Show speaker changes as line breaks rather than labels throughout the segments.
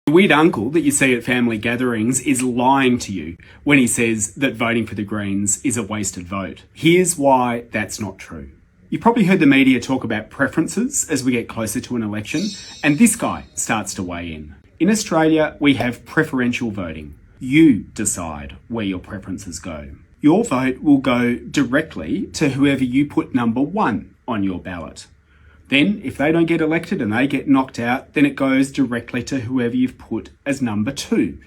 The weird uncle that you see at family gatherings is lying to you when he says that voting for the Greens is a wasted vote. Here's why that's not true. You've probably heard the media talk about preferences as we get closer to an election, and this guy starts to weigh in. In Australia, we have preferential voting. You decide where your preferences go. Your vote will go directly to whoever you put number 1 on your ballot. Then, if they don't get elected and they get knocked out, then it goes directly to whoever you've put as number 2.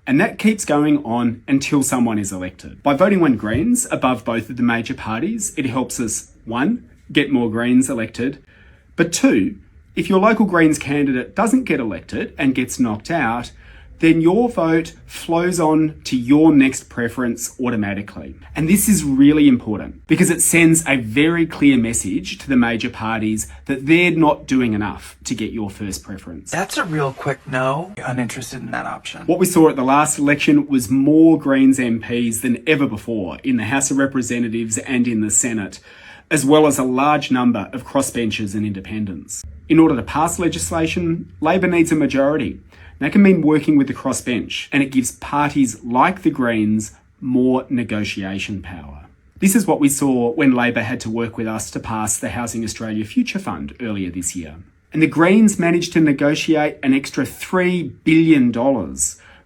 And that keeps going on until someone is elected. By voting one Greens above both of the major parties, it helps us, 1, get more Greens elected, but 2, if your local Greens candidate doesn't get elected and gets knocked out, then your vote flows on to your next preference automatically. And this is really important because it sends a very clear message to the major parties that they're not doing enough to get your first preference.
That's a real quick no. Uninterested in that option.
What we saw at the last election was more Greens MPs than ever before in the House of Representatives and in the Senate, as well as a large number of crossbenchers and independents. In order to pass legislation, Labor needs a majority. That can mean working with the crossbench, and it gives parties like the Greens more negotiation power. This is what we saw when Labor had to work with us to pass the Housing Australia Future Fund earlier this year. And the Greens managed to negotiate an extra $3 billion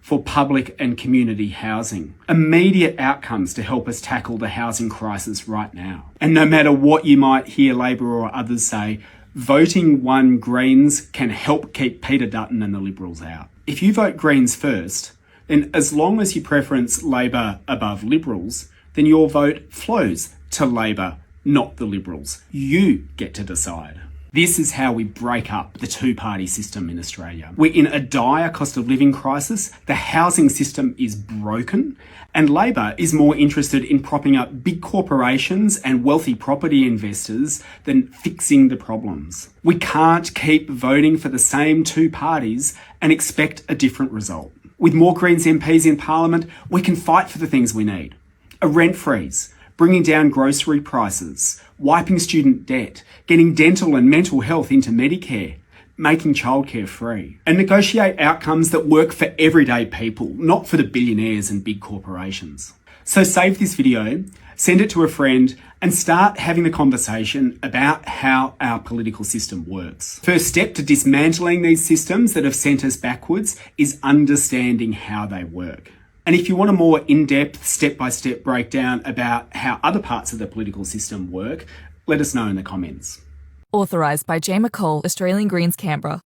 for public and community housing. Immediate outcomes to help us tackle the housing crisis right now. And no matter what you might hear Labor or others say, voting one Greens can help keep Peter Dutton and the Liberals out. If you vote Greens first, then as long as you preference Labor above Liberals, then your vote flows to Labor, not the Liberals. You get to decide. This is how we break up the two-party system in Australia. We're in a dire cost of living crisis, the housing system is broken, and Labor is more interested in propping up big corporations and wealthy property investors than fixing the problems. We can't keep voting for the same two parties and expect a different result. With more Greens MPs in Parliament, we can fight for the things we need. A rent freeze, bringing down grocery prices, wiping student debt, getting dental and mental health into Medicare, making childcare free, and negotiate outcomes that work for everyday people, not for the billionaires and big corporations. So save this video, send it to a friend, and start having the conversation about how our political system works. First step to dismantling these systems that have sent us backwards is understanding how they work. And if you want a more in-depth, step-by-step breakdown about how other parts of the political system work, let us know in the comments.
Authorised by J. McCall, Australian Greens, Canberra.